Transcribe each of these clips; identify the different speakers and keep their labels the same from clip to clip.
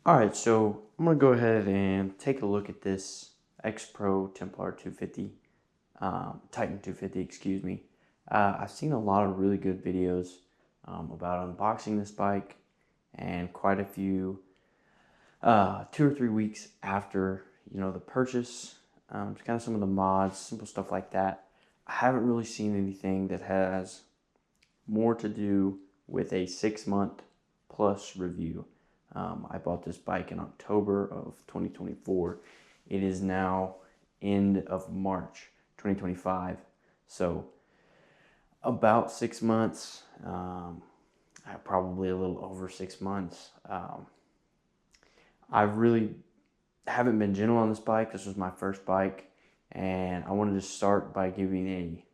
Speaker 1: Alright, so I'm going to go ahead and take a look at this X Pro Templar 250, Titan 250, excuse me. I've seen a lot of really good videos about unboxing this bike, and quite a few 2 or 3 weeks after, the purchase, just kind of some of the mods, simple stuff like that. I haven't really seen anything that has more to do with a 6-month plus review. I bought this bike in October of 2024. It is now end of March 2025. So about 6 months, probably a little over 6 months. I really haven't been gentle on this bike. This was my first bike, and I wanted to start by giving a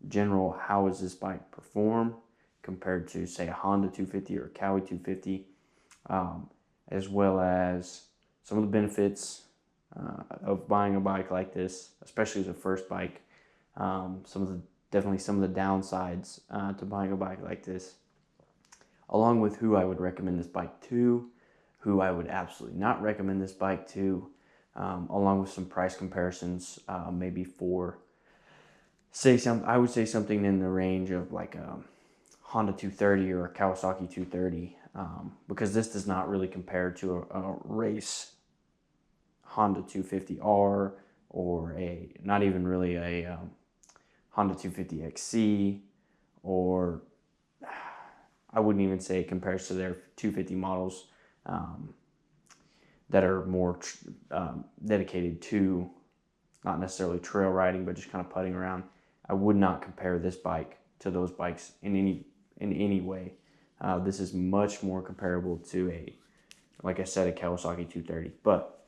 Speaker 1: general how does this bike perform compared to, say, a Honda 250 or a Cowie 250, as well as some of the benefits of buying a bike like this, especially as a first bike. Definitely some of the downsides to buying a bike like this, along with who I would recommend this bike to, who I would absolutely not recommend this bike to, along with some price comparisons, maybe for, I would say something in the range of like a Honda 230 or a Kawasaki 230, because this does not really compare to a race Honda 250R or not even really a Honda 250 XC, or I wouldn't even say it compares to their 250 models that are more dedicated to not necessarily trail riding, but just kind of putting around. I would not compare this bike to those bikes in any way. This is much more comparable to like I said, a Kawasaki 230. But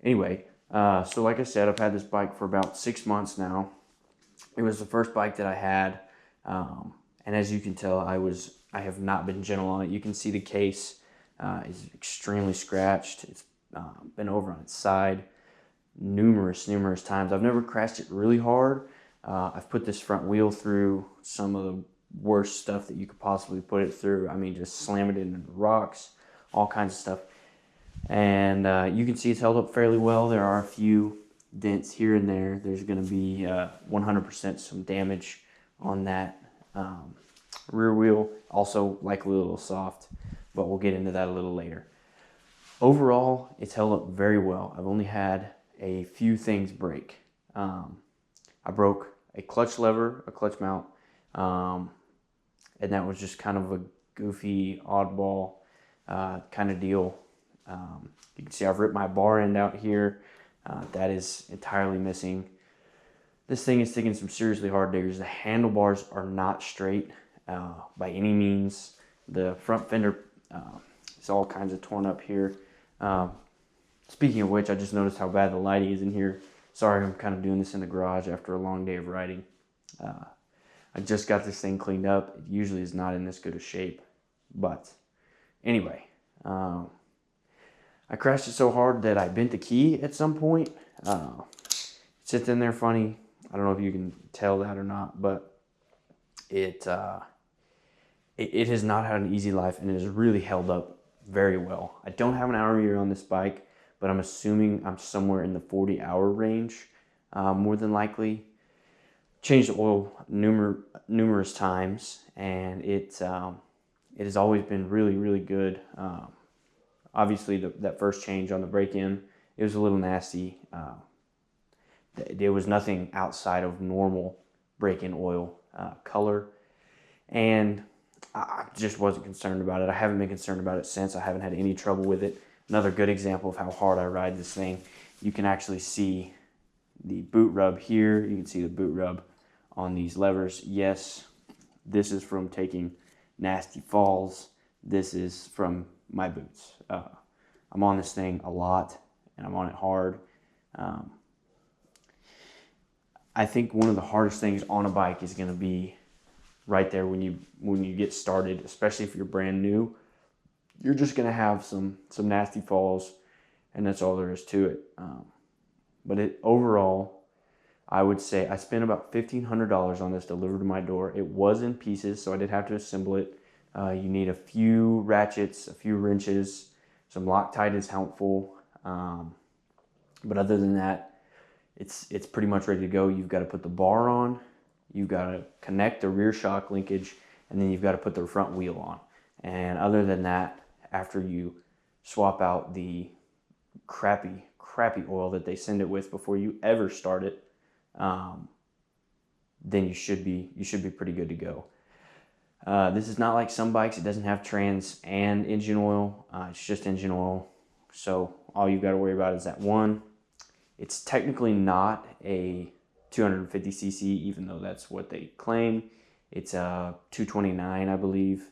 Speaker 1: anyway, so like I said, I've had this bike for about 6 months now. It was the first bike that I had, and as you can tell, I have not been gentle on it. You can see the case is extremely scratched. It's been over on its side numerous times. I've never crashed it really hard. I've put this front wheel through some of the worst stuff that you could possibly put it through. I mean, just slam it into rocks, all kinds of stuff. And you can see it's held up fairly well. There are a few dents here and there. There's going to be 100% some damage on that rear wheel. Also likely a little soft, but we'll get into that a little later. Overall, it's held up very well. I've only had a few things break. I broke a clutch lever, a clutch mount, and that was just kind of a goofy, oddball kind of deal. You can see I've ripped my bar end out here. That is entirely missing. This thing is taking some seriously hard diggers. The handlebars are not straight by any means. The front fender is all kinds of torn up here. Speaking of which, I just noticed how bad the lighting is in here. Sorry, I'm kind of doing this in the garage after a long day of riding. I just got this thing cleaned up. It usually is not in this good a shape. But anyway, I crashed it so hard that I bent the key at some point. It sits in there funny. I don't know if you can tell that or not, but it has not had an easy life, and it has really held up very well. I don't have an hour year on this bike, but I'm assuming I'm somewhere in the 40-hour range, more than likely. Changed the oil numerous times, and it has always been really good. Obviously, that first change on the break-in, it was a little nasty. There was nothing outside of normal break-in oil color, and I just wasn't concerned about it. I haven't been concerned about it since. I haven't had any trouble with it. Another good example of how hard I ride this thing. You can actually see the boot rub here. You can see the boot rub on these levers. Yes, this is from taking nasty falls. This is from my boots. I'm on this thing a lot, and I'm on it hard. I think one of the hardest things on a bike is going to be right there when you get started, especially if you're brand new. You're just going to have some nasty falls, and that's all there is to it. But overall, I would say I spent about $1,500 on this delivered to my door. It was in pieces, so I did have to assemble it. You need a few ratchets, a few wrenches, Some Loctite is helpful. But other than that, it's pretty much ready to go. You've got to put the bar on, you've got to connect the rear shock linkage, and then you've got to put the front wheel on. And other than that, after you swap out the crappy oil that they send it with before you ever start it, then you should be pretty good to go. This is not like some bikes. It doesn't have trans and engine oil. It's just engine oil. So all you've got to worry about is that one. It's technically not a 250cc, even though that's what they claim. It's a 229, I believe.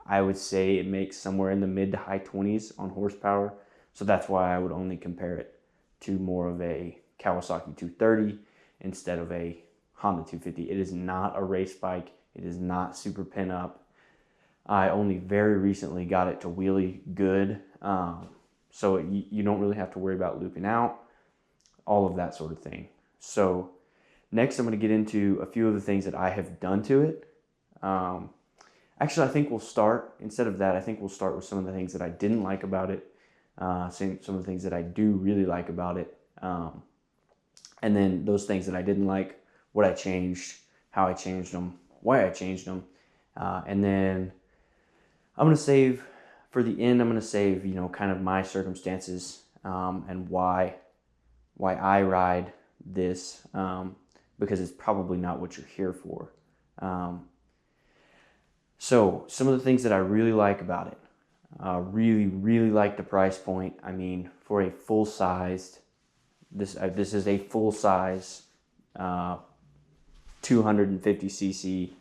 Speaker 1: I would say it makes somewhere in the mid to high 20s on horsepower. So that's why I would only compare it to more of a Kawasaki 230 instead of a Honda 250. It is not a race bike. It is not super pin up. I only very recently got it to wheelie good. So you don't really have to worry about looping out, all of that sort of thing. So next I'm going to get into a few of the things that I have done to it. Actually, I think we'll start, instead of that, I think we'll start with some of the things that I didn't like about it, some of the things that I do really like about it, and then those things that I didn't like, what I changed, how I changed them, why I changed them, and then I'm going to save, for the end, I'm going to save, kind of my circumstances and why I ride this, because it's probably not what you're here for. So some of the things that I really like about it, really like the price point. I mean, for a full-sized, this is a full-size 250cc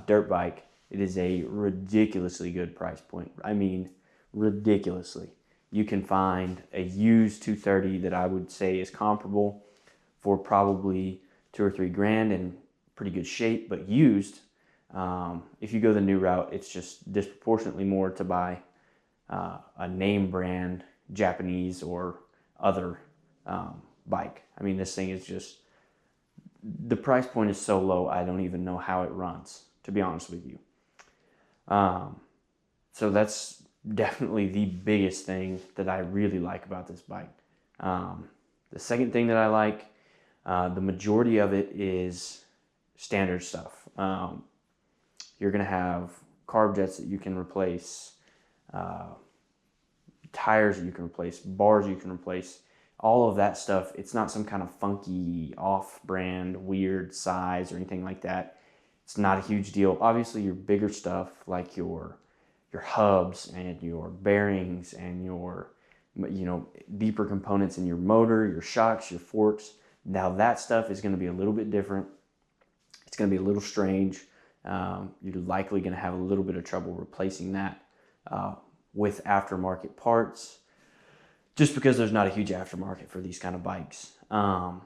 Speaker 1: dirt bike. It is a ridiculously good price point. I mean, ridiculously. You can find a used 230 that I would say is comparable for probably $2 or $3 grand in pretty good shape, but used. If you go the new route, it's just disproportionately more to buy a name brand Japanese or other bike. I mean, this thing is just, the price point is so low, I don't even know how it runs, to be honest with you. So that's definitely the biggest thing that I really like about this bike. The second thing that I like, the majority of it is standard stuff. You're going to have carb jets that you can replace, tires that you can replace, bars you can replace, all of that stuff. It's not some kind of funky, off-brand, weird size or anything like that. It's not a huge deal. Obviously, your bigger stuff like your hubs and your bearings and your deeper components in your motor, your shocks, your forks. Now that stuff is going to be a little bit different. It's going to be a little strange. You're likely going to have a little bit of trouble replacing that with aftermarket parts, just because there's not a huge aftermarket for these kind of bikes. I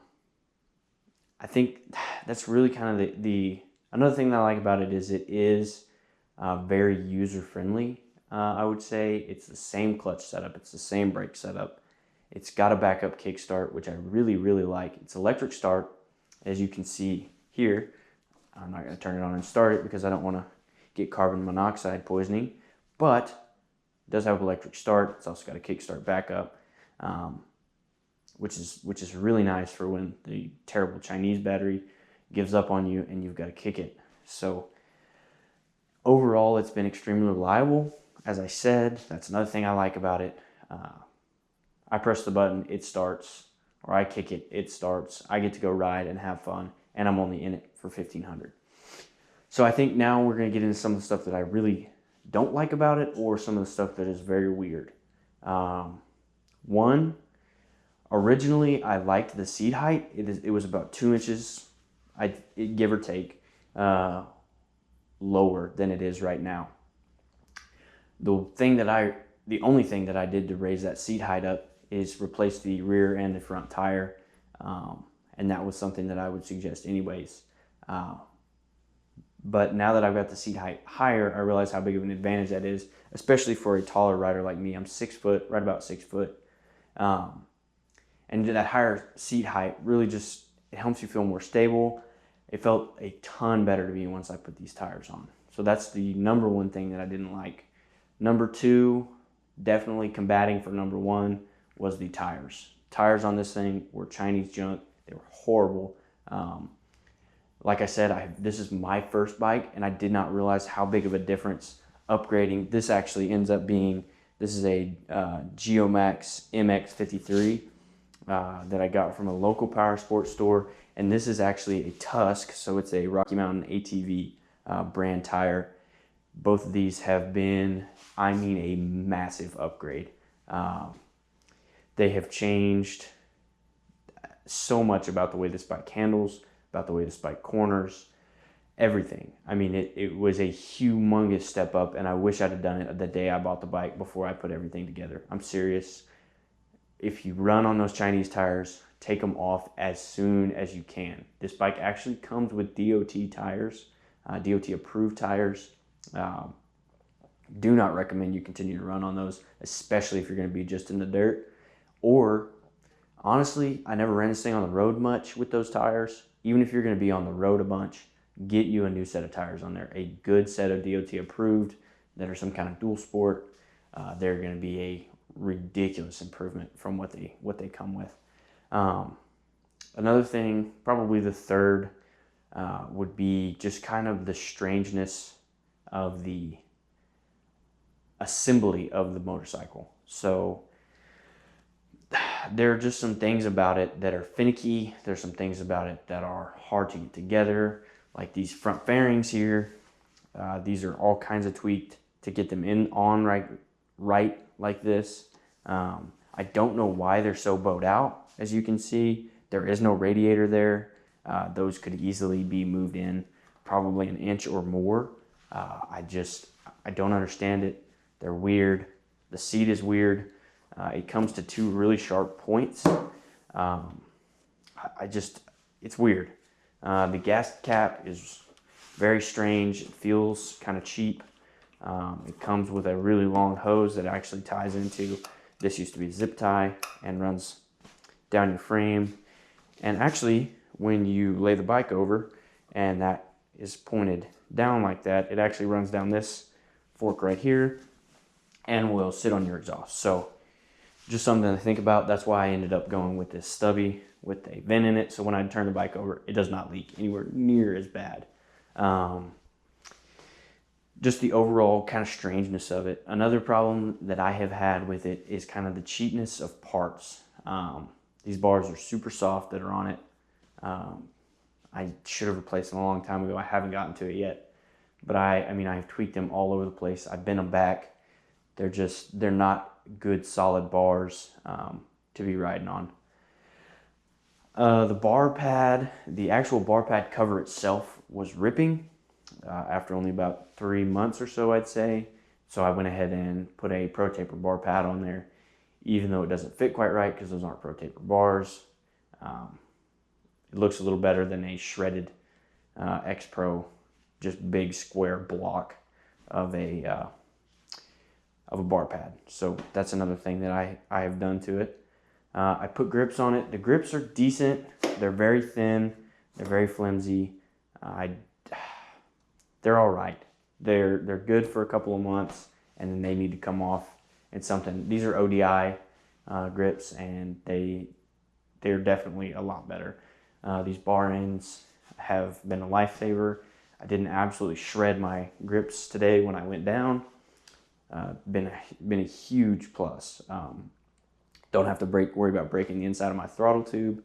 Speaker 1: think that's really kind of the another thing that I like about it is it is very user-friendly. I would say it's the same clutch setup, it's the same brake setup. It's got a backup kickstart, which I really like. It's electric start, as you can see here. I'm not going to turn it on and start it because I don't want to get carbon monoxide poisoning, but it does have electric start. It's also got a kickstart backup, which is really nice for when the terrible Chinese battery gives up on you and you've got to kick it. So overall, it's been extremely reliable. As I said, that's another thing I like about it. I press the button, it starts, or I kick it, it starts. I get to go ride and have fun, and I'm only in it for $1,500. So I think now we're going to get into some of the stuff that I really don't like about it, or some of the stuff that is very weird. One, originally I liked the seat height. It was about 2 inches, give or take, lower than it is right now. The only thing that I did to raise that seat height up is replace the rear and the front tire, and that was something that I would suggest anyways. But now that I've got the seat height higher, I realize how big of an advantage that is, especially for a taller rider like me. I'm 6 foot, right about 6 foot, and that higher seat height really just, it helps you feel more stable. It felt a ton better to me once I put these tires on. So that's the number one thing that I didn't like. Number two, definitely combating for number one was the tires. Tires on this thing were Chinese junk. They were horrible. Like I said, this is my first bike, and I did not realize how big of a difference upgrading. This actually ends up being, this is a Geomax MX53 that I got from a local power sports store, and this is actually a Tusk, so it's a Rocky Mountain ATV brand tire. Both of these have been, I mean, a massive upgrade. They have changed so much about the way this bike handles, about the way this bike corners, everything. I mean, it was a humongous step up, and I wish I'd have done it the day I bought the bike before I put everything together. I'm serious. If you run on those Chinese tires, take them off as soon as you can. This bike actually comes with DOT tires, DOT approved tires. Do not recommend you continue to run on those, especially if you're going to be just in the dirt. Or, honestly, I never ran this thing on the road much with those tires. Even if you're going to be on the road a bunch, get you a new set of tires on there. A good set of DOT approved that are some kind of dual sport. They're going to be a ridiculous improvement from what they come with. Another thing, probably the third, would be just kind of the strangeness of the assembly of the motorcycle. So there are just some things about it that are finicky. There's some things about it that are hard to get together, like these front fairings here. These are all kinds of tweaked to get them on right like this. I don't know why they're so bowed out. As you can see, there is no radiator there. Those could easily be moved in probably an inch or more. I don't understand it. They're weird. The seat is weird. It comes to two really sharp points. It's weird. The gas cap is very strange. It feels kind of cheap. It comes with a really long hose that actually ties into, this used to be a zip tie and runs down your frame. And actually, when you lay the bike over and that is pointed down like that, it actually runs down this fork right here and will sit on your exhaust. So just something to think about. That's why I ended up going with this stubby with a vent in it. So when I turn the bike over, it does not leak anywhere near as bad. Just the overall kind of strangeness of it. Another problem that I have had with it is kind of the cheapness of parts. These bars are super soft that are on it. I should have replaced them a long time ago. I haven't gotten to it yet. But I've tweaked them all over the place. I've bent them back. They're not good solid bars to be riding on. The bar pad, the actual bar pad cover itself was ripping after only about 3 months or so, I'd say. So I went ahead and put a Pro Taper bar pad on there, even though it doesn't fit quite right because those aren't Pro Taper bars. It looks a little better than a shredded X Pro, just big square block of a bar pad. So that's another thing that I have done to it. I put grips on it. The grips are decent. They're very thin. They're very flimsy. They're all right. They're good for a couple of months, and then they need to come off. It's something. These are ODI grips, and they're definitely a lot better. These bar ends have been a lifesaver. I didn't absolutely shred my grips today when I went down. Been a huge plus. Don't have to worry about breaking the inside of my throttle tube,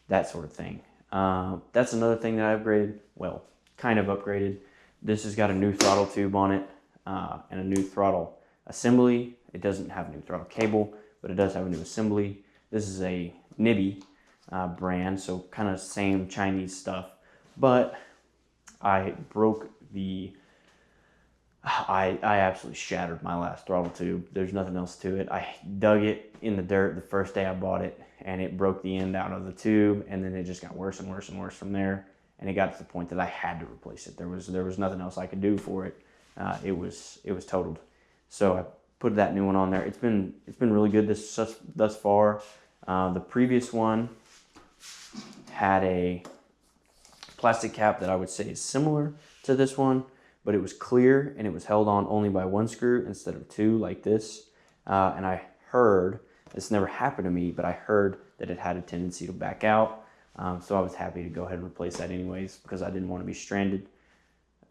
Speaker 1: that sort of thing. That's another thing that I upgraded. Well, kind of upgraded. This has got a new throttle tube on it and a new throttle assembly. It doesn't have a new throttle cable, but it does have a new assembly. This is a Nibby brand, so kind of same Chinese stuff. But I broke I absolutely shattered my last throttle tube. There's nothing else to it. I dug it in the dirt the first day I bought it, and it broke the end out of the tube, and then it just got worse and worse and worse from there. And it got to the point that I had to replace it. There was nothing else I could do for it. It was totaled. So I put that new one on there. It's been really good thus far. The previous one had a plastic cap that I would say is similar to this one, but it was clear and it was held on only by one screw instead of two like this. and I heard, this never happened to me, but I heard that it had a tendency to back out. So I was happy to go ahead and replace that anyways, because I didn't want to be stranded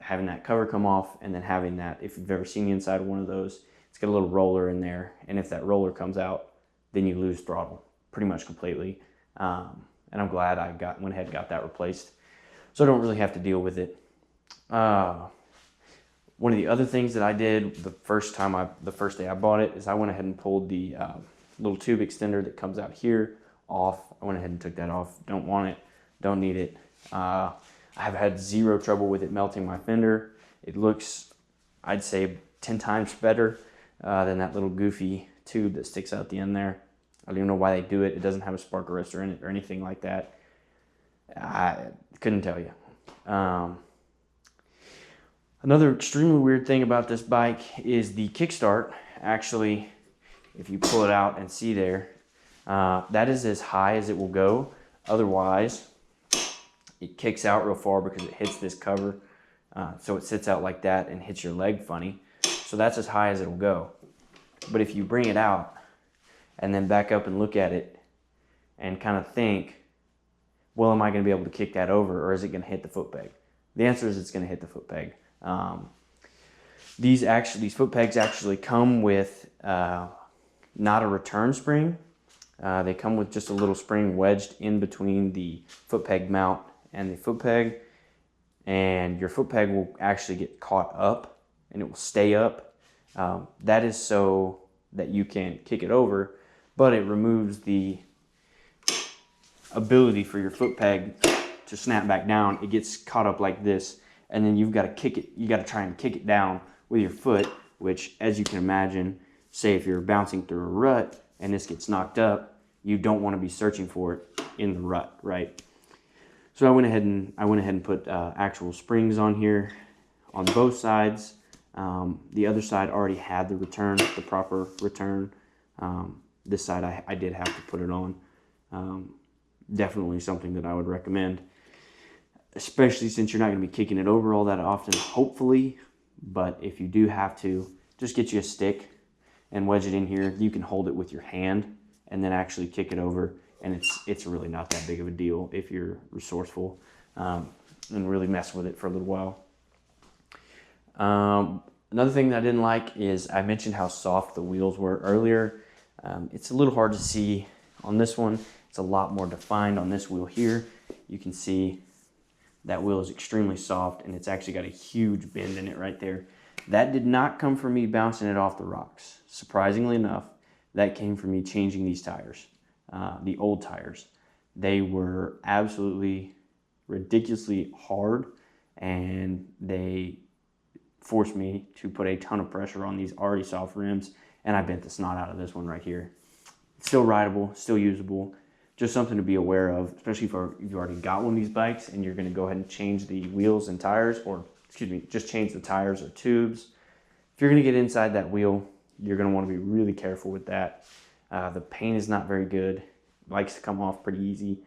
Speaker 1: having that cover come off, and then having that, if you've ever seen the inside of one of those, it's got a little roller in there, and if that roller comes out, then you lose throttle pretty much completely. And I'm glad I went ahead and got that replaced, so I don't really have to deal with it. One of the other things that I did the first day I bought it is I went ahead and pulled the little tube extender that comes out here off. I went ahead and took that off. Don't want it, don't need it. I have had zero trouble with it melting my fender. It looks, I'd say, 10 times better than that little goofy tube that sticks out the end there. I don't even know why they do it. It doesn't have a spark arrestor in it or anything like that. I couldn't tell you. Another extremely weird thing about this bike is the kickstart. Actually, if you pull it out and see there, that is as high as it will go. Otherwise, it kicks out real far because it hits this cover. So it sits out like that and hits your leg funny. So that's as high as it'll go. But if you bring it out and then back up and look at it and kind of think, well, am I going to be able to kick that over, or is it going to hit the foot peg? The answer is it's going to hit the foot peg. These foot pegs actually come with not a return spring. They come with just a little spring wedged in between the foot peg mount and the foot peg, and your foot peg will actually get caught up and it will stay up. That is so that you can kick it over, but it removes the ability for your foot peg to snap back down. It gets caught up like this, and then you've got to kick it. You got to try and kick it down with your foot, which, as you can imagine, say if you're bouncing through a rut and this gets knocked up, you don't want to be searching for it in the rut, right? So I went ahead and put actual springs on here on both sides. The other side already had the proper return. This side I did have to put it on. Definitely something that I would recommend, especially since you're not going to be kicking it over all that often, hopefully. But if you do have to, just get you a stick and wedge it in here. You can hold it with your hand and then actually kick it over, and it's really not that big of a deal if you're resourceful and really mess with it for a little while. Another thing that I didn't like is I mentioned how soft the wheels were earlier. It's a little hard to see on this one. It's a lot more defined on this wheel here. You can see that wheel is extremely soft, and it's actually got a huge bend in it right there. That did not come from me bouncing it off the rocks. Surprisingly enough, that came from me changing these tires, the old tires. They were absolutely ridiculously hard, and they forced me to put a ton of pressure on these already soft rims, and I bent the snot out of this one right here. It's still rideable, still usable. Just something to be aware of, especially if you've already got one of these bikes and you're going to go ahead and change the wheels and tires, or excuse me, just change the tires or tubes. If you're going to get inside that wheel, you're going to want to be really careful with that. The paint is not very good. It likes to come off pretty easy,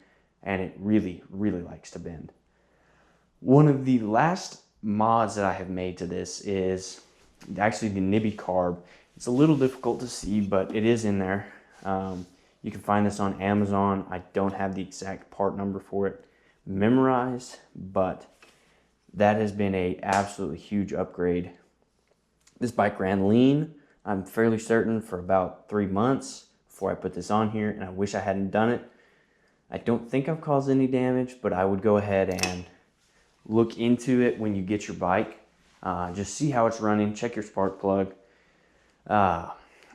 Speaker 1: and it really, really likes to bend. One of the last mods that I have made to this is actually the nibby carb. It's a little difficult to see, but it is in there. You can find this on Amazon. I don't have the exact part number for it memorized, but that has been a absolutely huge upgrade. This bike ran lean, I'm fairly certain, for about 3 months before I put this on here, and I wish I hadn't done it. I don't think I've caused any damage, but I would go ahead and look into it when you get your bike. Just see how it's running, check your spark plug.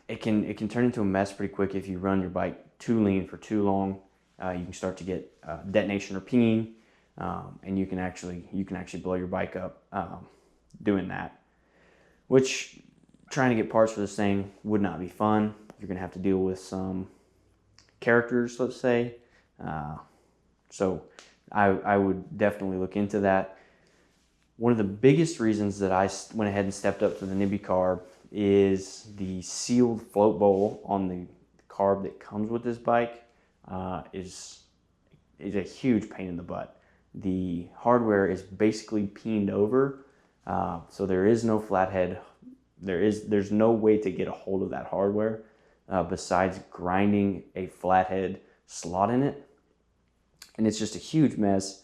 Speaker 1: It can turn into a mess pretty quick if you run your bike too lean for too long. You can start to get detonation or pinging, and you can actually blow your bike up doing that. Which, trying to get parts for this thing would not be fun. You're gonna have to deal with some characters, let's say. So I would definitely look into that. One of the biggest reasons that I went ahead and stepped up to the nibby carb is the sealed float bowl on the carb that comes with this bike is a huge pain in the butt. The hardware is basically peened over, so there is no flathead There's no way to get a hold of that hardware besides grinding a flathead slot in it. And it's just a huge mess.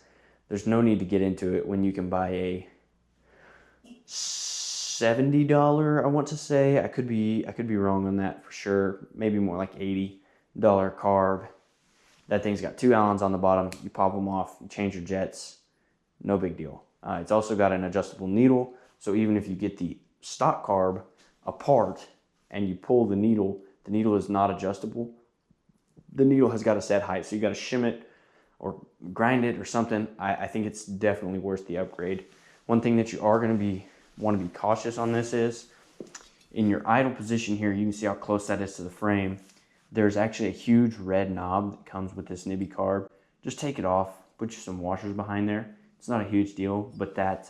Speaker 1: There's no need to get into it when you can buy a $70, I want to say. I could be wrong on that for sure. Maybe more like $80 carb. That thing's got 2 Allens on the bottom. You pop them off, you change your jets, no big deal. It's also got an adjustable needle, so even if you get the stock carb apart and you pull the needle is not adjustable. The needle has got a set height, so you got to shim it or grind it or something. I think it's definitely worth the upgrade. One thing that you are going to want to be cautious on this is in your idle position here. You can see how close that is to the frame. There's actually a huge red knob that comes with this nibby carb. Just take it off, put you some washers behind there. It's not a huge deal, but that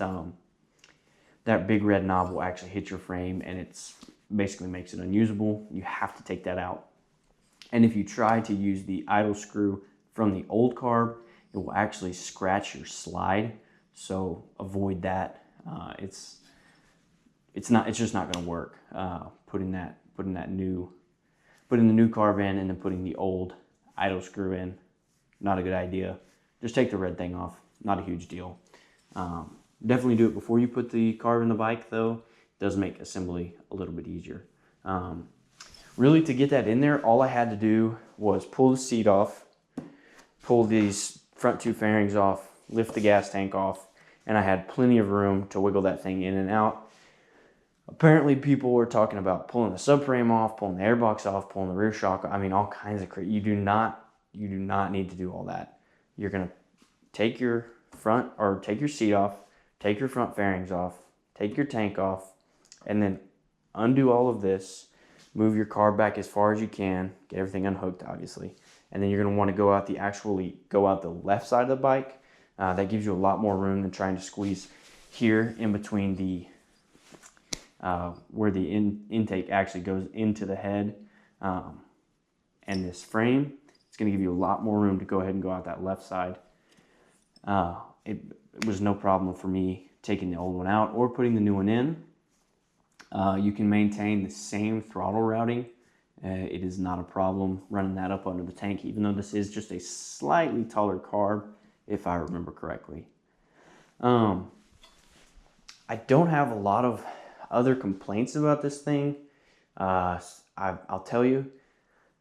Speaker 1: big red knob will actually hit your frame, and it's basically makes it unusable. You have to take that out. And if you try to use the idle screw from the old carb, it will actually scratch your slide. So avoid that. It's just not going to work. Putting the new carb in and then putting the old idle screw in, not a good idea. Just take the red thing off. Not a huge deal. Definitely do it before you put the carb in the bike, though. It does make assembly a little bit easier. Really, to get that in there, all I had to do was pull the seat off, pull these front 2 fairings off, lift the gas tank off, and I had plenty of room to wiggle that thing in and out. Apparently, people were talking about pulling the subframe off, pulling the airbox off, pulling the rear shock. I mean, all kinds of crazy. You do not need to do all that. You're gonna take your seat off, take your front fairings off, take your tank off, and then undo all of this. Move your carb back as far as you can. Get everything unhooked, obviously, and then you're gonna want to go out the left side of the bike. That gives you a lot more room than trying to squeeze here in between the where the intake actually goes into the head and this frame. It's going to give you a lot more room to go ahead and go out that left side. It was no problem for me taking the old one out or putting the new one in. You can maintain the same throttle routing. It is not a problem running that up under the tank, even though this is just a slightly taller carb, if I remember correctly. I don't have a lot of other complaints about this thing. I'll tell you,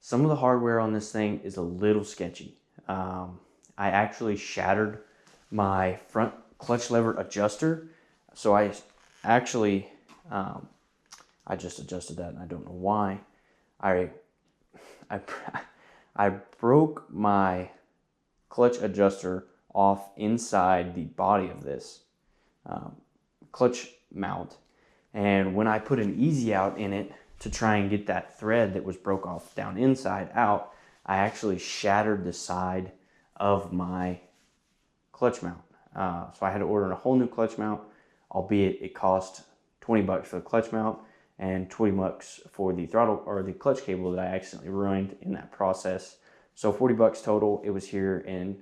Speaker 1: some of the hardware on this thing is a little sketchy. I actually shattered my front clutch lever adjuster, so I just adjusted that, and I don't know why. I broke my clutch adjuster off inside the body of this clutch mount. And when I put an easy out in it to try and get that thread that was broke off down inside out, I actually shattered the side of my clutch mount. So I had to order a whole new clutch mount, albeit it cost $20 for the clutch mount and $20 for the throttle or the clutch cable that I accidentally ruined in that process. So $40 total. It was here in,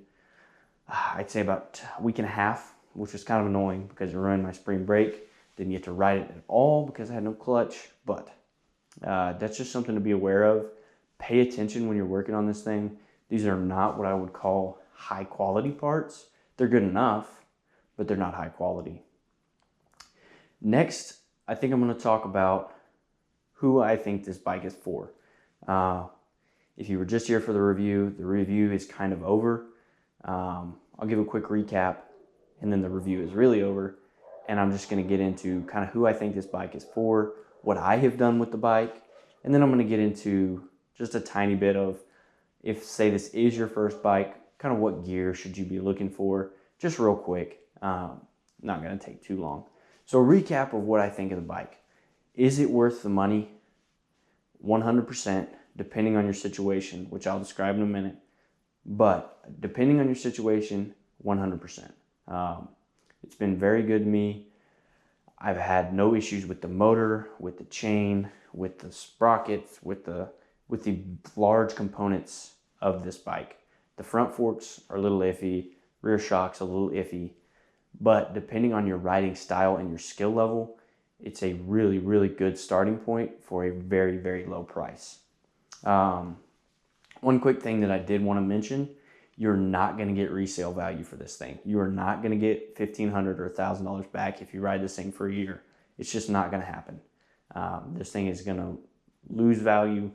Speaker 1: I'd say about a week and a half, which was kind of annoying because it ruined my spring brake. Didn't get to ride it at all because I had no clutch, but that's just something to be aware of. Pay attention when you're working on this thing. These are not what I would call high quality parts. They're good enough, but they're not high quality. Next, I think I'm going to talk about who I think this bike is for. If you were just here for the review is kind of over. I'll give a quick recap, and then the review is really over. And I'm just going to get into kind of who I think this bike is for, what I have done with the bike, and then I'm going to get into just a tiny bit of, if say this is your first bike, kind of what gear should you be looking for, just real quick. Not going to take too long. So a recap of what I think of the bike. Is it worth the money? 100%, depending on your situation, which I'll describe in a minute. But depending on your situation, 100%. It's been very good to me. I've had no issues with the motor, with the chain, with the sprockets, with the large components of this bike. The front forks are a little iffy, rear shock's a little iffy, but depending on your riding style and your skill level, it's a really, really good starting point for a very, very low price. One quick thing that I did want to mention, you're not going to get resale value for this thing. You are not going to get $1,500 or $1,000 back if you ride this thing for a year. It's just not going to happen. This thing is going to lose value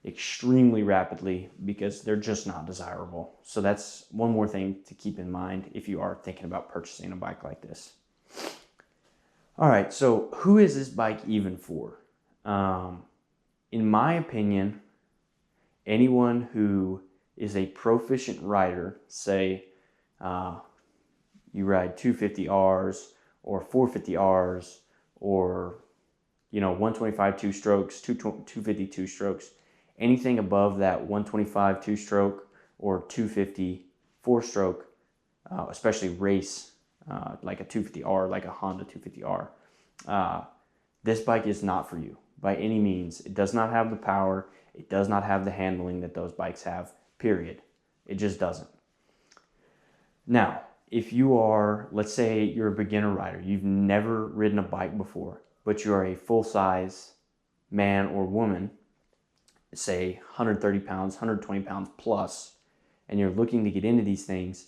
Speaker 1: extremely rapidly because they're just not desirable. So that's one more thing to keep in mind if you are thinking about purchasing a bike like this. All right, so who is this bike even for? In my opinion, anyone who is a proficient rider, say you ride 250Rs or 450Rs or 125 two-strokes, 250 two-strokes, anything above that 125 two-stroke or 250 four-stroke, especially race, like a 250R, like a Honda 250R. This bike is not for you by any means. It does not have the power. It does not have the handling that those bikes have, period. It just doesn't. Now, if you are, let's say you're a beginner rider, you've never ridden a bike before, but you are a full-size man or woman, say 130 pounds, 120 pounds plus, and you're looking to get into these things,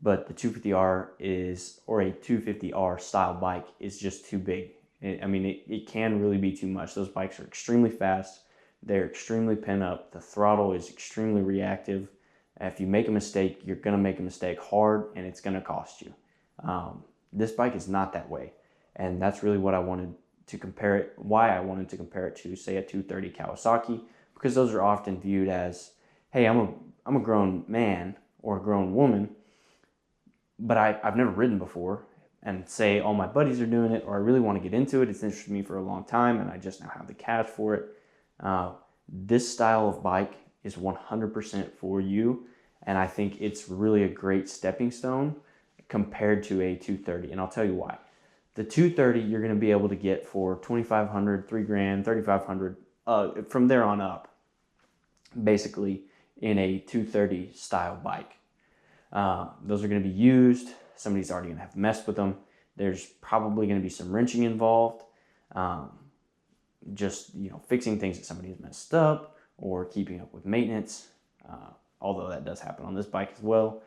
Speaker 1: but the 250R or a 250R style bike is just too big. It can really be too much. Those bikes are extremely fast. They're extremely pent up. The throttle is extremely reactive. If you make a mistake, you're going to make a mistake hard, and it's going to cost you. This bike is not that way, and that's really what I wanted to compare it, why I wanted to compare it to, say, a 230 Kawasaki, because those are often viewed as, hey, I'm a grown man or a grown woman, but I've never ridden before, and say all my buddies are doing it, or I really want to get into it. It's interested me for a long time, and I just now have the cash for it. This style of bike is 100% for you, and I think it's really a great stepping stone compared to a 230, and I'll tell you why. The 230 you're going to be able to get for $2,500, $3,000, $3,500, from there on up, basically in a 230 style bike. Those are going to be used. Somebody's already going to have messed with them. There's probably going to be some wrenching involved. Just fixing things that somebody has messed up or keeping up with maintenance, although that does happen on this bike as well.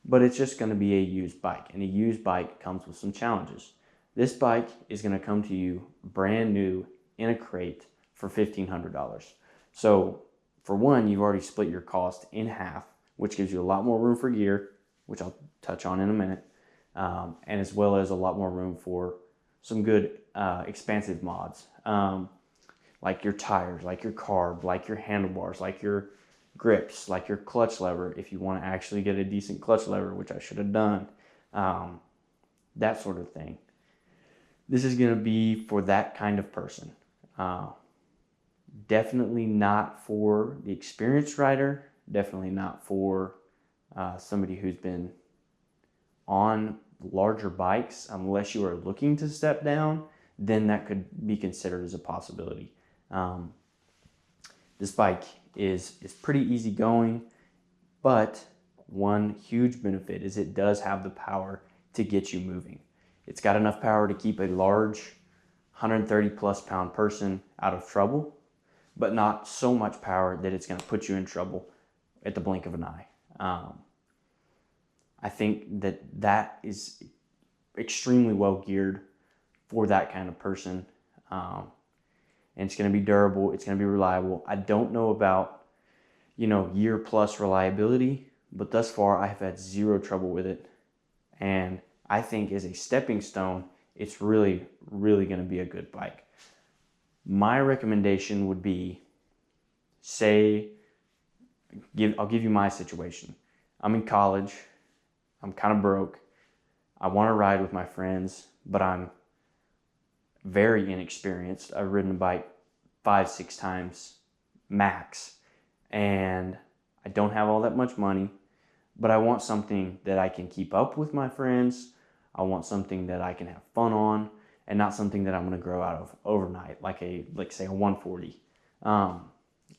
Speaker 1: But it's just going to be a used bike, and a used bike comes with some challenges. This bike is going to come to you brand new in a crate for $1,500. So for one, you've already split your cost in half, which gives you a lot more room for gear, which I'll touch on in a minute, and as well as a lot more room for some good expansive mods, like your tires, like your carb, like your handlebars, like your grips, like your clutch lever, if you want to actually get a decent clutch lever, which I should have done, that sort of thing. This is going to be for that kind of person. Definitely not for the experienced rider, definitely not for somebody who's been on larger bikes. Unless you are looking to step down, then that could be considered as a possibility. This bike is pretty easy going, but one huge benefit is it does have the power to get you moving. It's got enough power to keep a large 130 plus pound person out of trouble, but not so much power that it's going to put you in trouble at the blink of an eye. I think that is extremely well geared for that kind of person. And it's going to be durable. It's going to be reliable. I don't know about, year plus reliability, but thus far I have had zero trouble with it. And I think as a stepping stone, it's really, really going to be a good bike. My recommendation would be, I'll give you my situation. I'm in college. I'm kind of broke. I want to ride with my friends, but I'm very inexperienced. I've ridden a bike 5-6 times max, and I don't have all that much money, but I want something that I can keep up with my friends. I want something that I can have fun on, and not something that I'm going to grow out of overnight, like say a 140.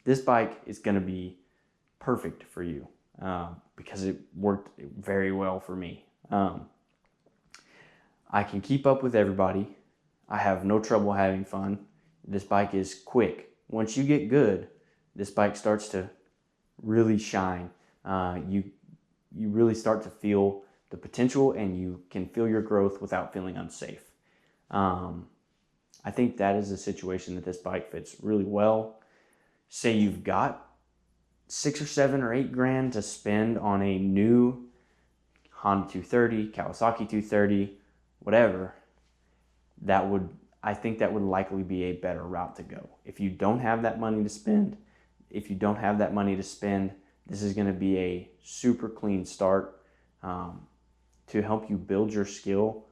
Speaker 1: This bike is going to be perfect for you because it worked very well for me. I can keep up with everybody. I have no trouble having fun. This bike is quick. Once you get good, this bike starts to really shine. You really start to feel the potential, and you can feel your growth without feeling unsafe. I think that is a situation that this bike fits really well. Say you've got 6 or 7 or 8 grand to spend on a new Honda 230, Kawasaki 230, whatever. I think that would likely be a better route to go. If you don't have that money to spend, this is going to be a super clean start to help you build your skill,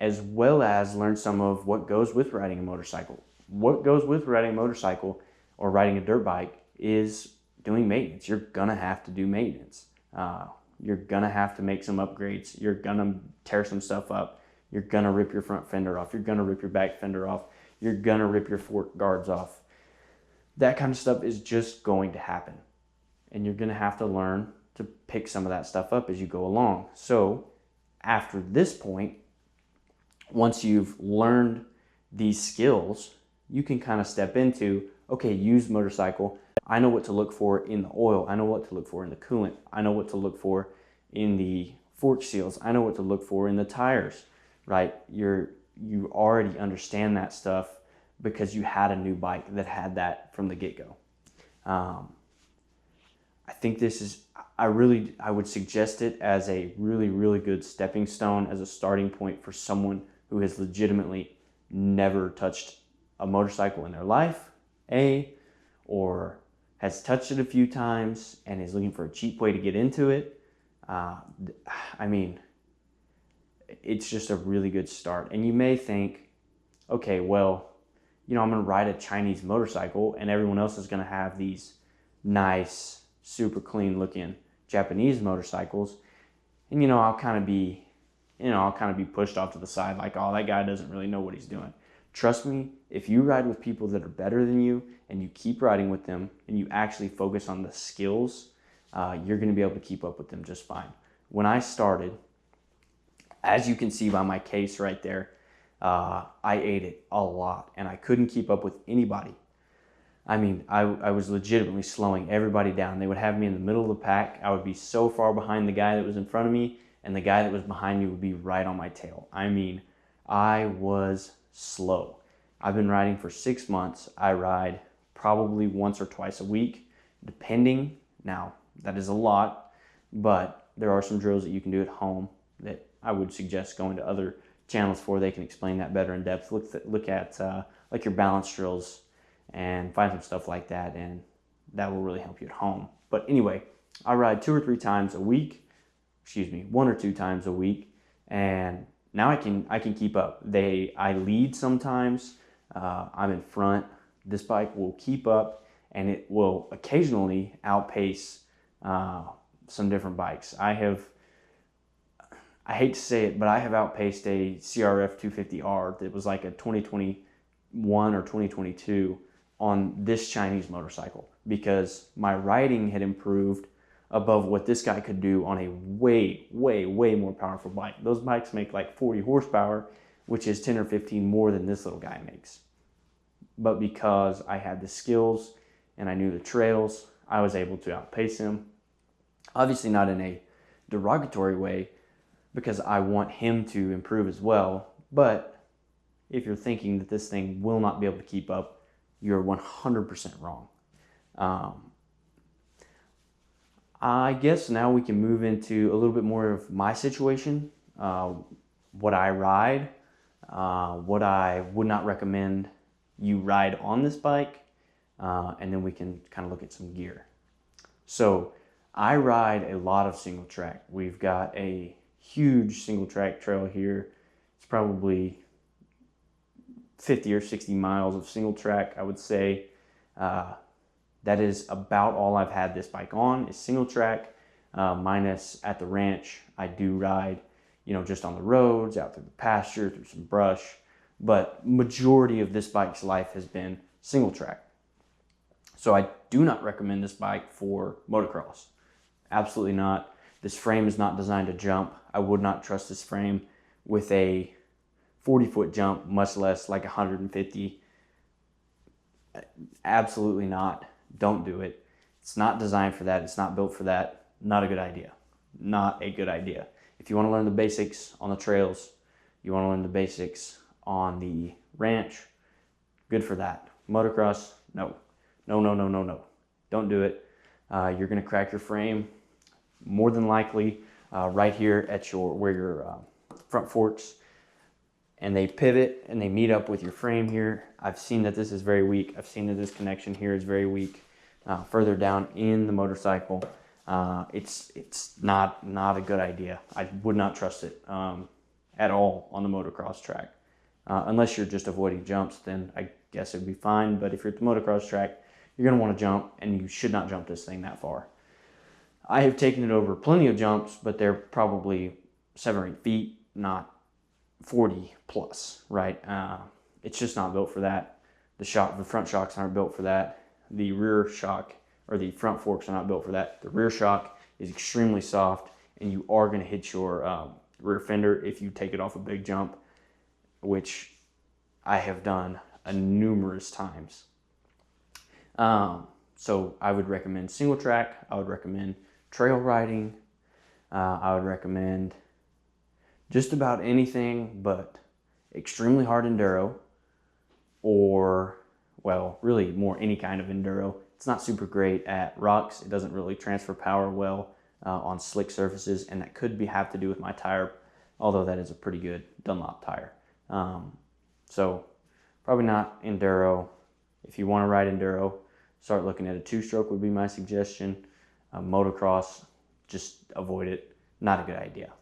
Speaker 1: as well as learn some of what goes with riding a motorcycle. What goes with riding a motorcycle or riding a dirt bike is doing maintenance. You're going to have to do maintenance. You're going to have to make some upgrades. You're going to tear some stuff up. You're going to rip your front fender off. You're going to rip your back fender off. You're going to rip your fork guards off. That kind of stuff is just going to happen. And you're going to have to learn to pick some of that stuff up as you go along. So after this point, once you've learned these skills, you can kind of step into, okay, used motorcycle. I know what to look for in the oil. I know what to look for in the coolant. I know what to look for in the fork seals. I know what to look for in the tires, right? You already understand that stuff because you had a new bike that had that from the get-go. I think this is, I would suggest it as a really, really good stepping stone, as a starting point for someone who has legitimately never touched a motorcycle in their life, or has touched it a few times and is looking for a cheap way to get into it. I mean, it's just a really good start. And you may think, okay, well, I'm going to ride a Chinese motorcycle and everyone else is going to have these nice, super clean looking Japanese motorcycles. And, I'll kind of be pushed off to the side like, oh, that guy doesn't really know what he's doing. Trust me, if you ride with people that are better than you and you keep riding with them and you actually focus on the skills, you're going to be able to keep up with them just fine. When I started, as you can see by my case right there, I ate it a lot and I couldn't keep up with anybody. I mean, I was legitimately slowing everybody down. They would have me in the middle of the pack. I would be so far behind the guy that was in front of me, and the guy that was behind me would be right on my tail. I mean, I was slow. I've been riding for 6 months. I ride probably once or twice a week, depending. Now, that is a lot, but there are some drills that you can do at home that I would suggest going to other channels for. They can explain that better in depth. Look at like your balance drills and find some stuff like that, and that will really help you at home. But anyway, I ride 2 or 3 times a week. 1 or 2 times a week, and now I can keep up. I lead sometimes. I'm in front. This bike will keep up, and it will occasionally outpace some different bikes. I hate to say it, but I have outpaced a CRF 250R that was like a 2021 or 2022 on this Chinese motorcycle, because my riding had improved above what this guy could do on a way, way, way more powerful bike. Those bikes make like 40 horsepower, which is 10 or 15 more than this little guy makes. But because I had the skills and I knew the trails, I was able to outpace him. Obviously not in a derogatory way, because I want him to improve as well. But if you're thinking that this thing will not be able to keep up, you're 100% wrong. I guess now we can move into a little bit more of my situation, what I ride, what I would not recommend you ride on this bike, and then we can kind of look at some gear. So I ride a lot of single track. We've got a huge single track trail here. It's probably 50 or 60 miles of single track, I would say. That is about all I've had this bike on, is single track, minus at the ranch. I do ride, just on the roads, out through the pasture, through some brush, but majority of this bike's life has been single track. So I do not recommend this bike for motocross. Absolutely not. This frame is not designed to jump. I would not trust this frame with a 40-foot jump, much less like 150. Absolutely not. Don't do it. It's not designed for that. It's not built for that. Not a good idea. Not a good idea. If you want to learn the basics on the trails, you want to learn the basics on the ranch, good for that. Motocross, no. No, no, no, no, no. Don't do it. You're going to crack your frame more than likely right here at where your front forks, and they pivot and they meet up with your frame here. I've seen that this is very weak. I've seen that this connection here is very weak. Further down in the motorcycle, it's not a good idea. I would not trust it at all on the motocross track. Unless you're just avoiding jumps, then I guess it'd be fine. But if you're at the motocross track, you're going to want to jump, and you should not jump this thing that far. I have taken it over plenty of jumps, but they're probably 7 or 8 feet, not 40 plus, right? It's just not built for that. The front shocks aren't built for that. The rear shock, or the front forks, are not built for that. The rear shock is extremely soft, and you are going to hit your rear fender if you take it off a big jump, which I have done numerous times. So I would recommend single track. I would recommend trail riding. I would recommend just about anything but extremely hard enduro, or, well, really more any kind of enduro. It's not super great at rocks. It doesn't really transfer power well on slick surfaces, and that could have to do with my tire, although that is a pretty good Dunlop tire. So probably not enduro. If you want to ride enduro, start looking at a 2-stroke would be my suggestion. Motocross, just avoid it. Not a good idea.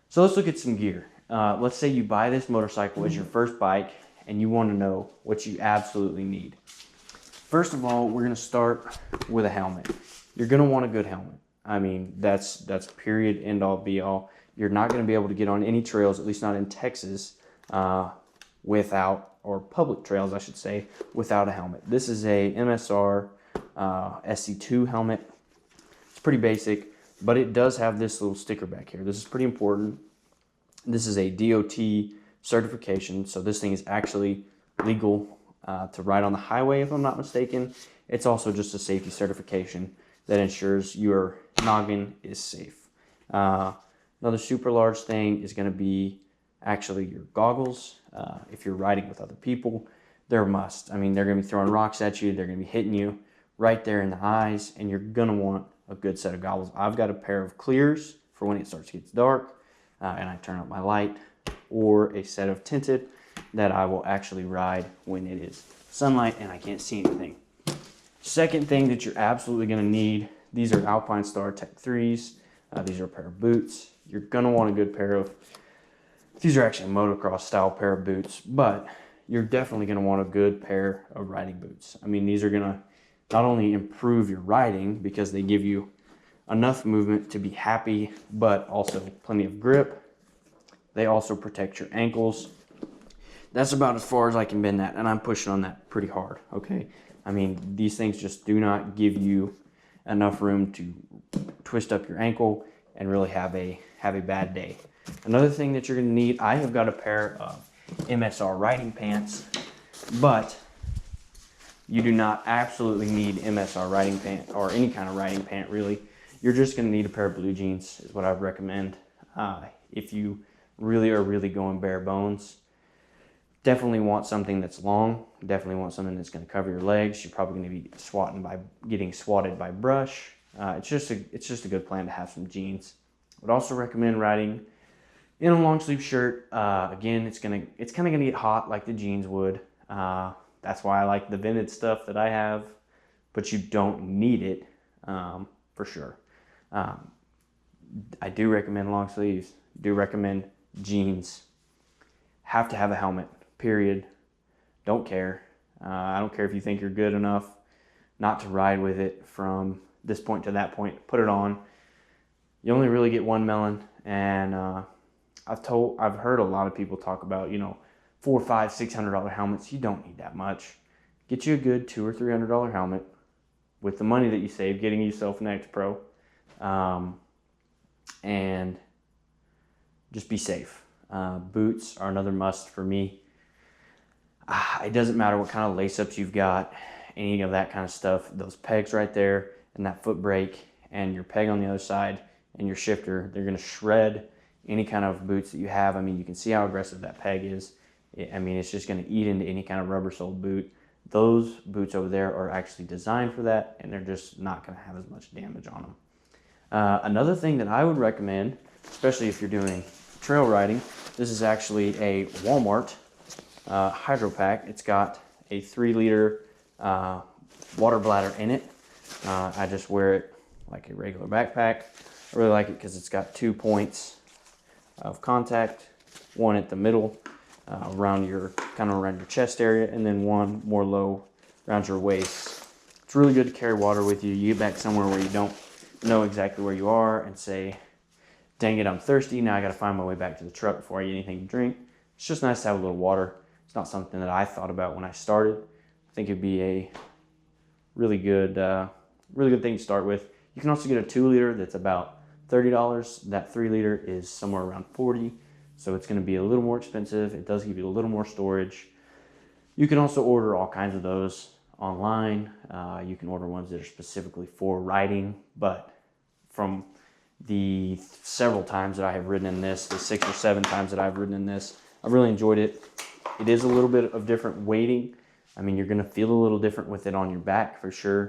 Speaker 1: So let's look at some gear. Let's say you buy this motorcycle as your first bike and you want to know what you absolutely need. First of all, we're going to start with a helmet. You're going to want a good helmet. I mean, that's period, end all, be all. You're not going to be able to get on any trails, at least not in Texas, without, or public trails, I should say, without a helmet. This is a MSR SC2 helmet. It's pretty basic, but it does have this little sticker back here. This is pretty important. This is a DOT certification, so this thing is actually legal to ride on the highway, if I'm not mistaken. It's also just a safety certification that ensures your noggin is safe. Another super large thing is going to be actually your goggles. If you're riding with other people, they're a must. I mean, they're going to be throwing rocks at you. They're going to be hitting you right there in the eyes, and you're going to want a good set of goggles. I've got a pair of clears for when it starts to get dark and I turn up my light, or a set of tinted that I will actually ride when it is sunlight and I can't see anything. Second thing that you're absolutely going to need, these are Alpine Star Tech 3s. These are a pair of boots. You're going to want a good pair of, these are actually a motocross style pair of boots, but you're definitely going to want a good pair of riding boots. I mean, these are going to not only improve your riding because they give you enough movement to be happy, but also plenty of grip. They also protect your ankles. That's about as far as I can bend that, and I'm pushing on that pretty hard, okay? I mean, these things just do not give you enough room to twist up your ankle and really have a bad day. Another thing that you're going to need, I have got a pair of MSR riding pants, but you do not absolutely need MSR riding pant or any kind of riding pant, really. You're just going to need a pair of blue jeans is what I would recommend. If you really are going bare bones, definitely want something that's long. Definitely want something that's going to cover your legs. You're probably going to be getting swatted by brush. It's just a good plan to have some jeans. I would also recommend riding in a long sleeve shirt. Again, it's kind of gonna get hot like the jeans would. That's why I like the vented stuff that I have, but you don't need it for sure. I do recommend long sleeves. Do recommend jeans. Have to have a helmet. Period. Don't care. I don't care if you think you're good enough not to ride with it from this point to that point. Put it on. You only really get one melon, and I've heard a lot of people talk about, $400, $500, $600 helmets. You don't need that much. Get you a good $200 or $300 helmet with the money that you save getting yourself an X Pro, and just be safe. Boots are another must for me. It doesn't matter what kind of lace-ups you've got, any of that kind of stuff. Those pegs right there and that foot brake and your peg on the other side and your shifter, they're going to shred any kind of boots that you have. I mean, you can see how aggressive that peg is. I mean, it's just going to eat into any kind of rubber-soled boot. Those boots over there are actually designed for that, and they're just not going to have as much damage on them. Another thing that I would recommend, especially if you're doing trail riding, this is actually a Walmart hydro pack. It's got a 3-liter water bladder in it. I just wear it like a regular backpack. I really like it because it's got 2 points of contact, one at the middle around your chest area, and then one more low around your waist. It's really good to carry water with you. You get back somewhere where you don't know exactly where you are and say, dang it, I'm thirsty, now I gotta find my way back to the truck before I get anything to drink. It's just nice to have a little water. It's not something that I thought about when I started. I think it'd be a really good thing to start with. You can also get a 2-liter that's about $30. That 3-liter is somewhere around $40, so it's going to be a little more expensive. It does give you a little more storage. You can also order all kinds of those online. You can order ones that are specifically for riding, but from the several times that I have ridden in this, the 6 or 7 times that I've ridden in this, I've really enjoyed it. It is a little bit of different weighting. I mean, you're going to feel a little different with it on your back for sure.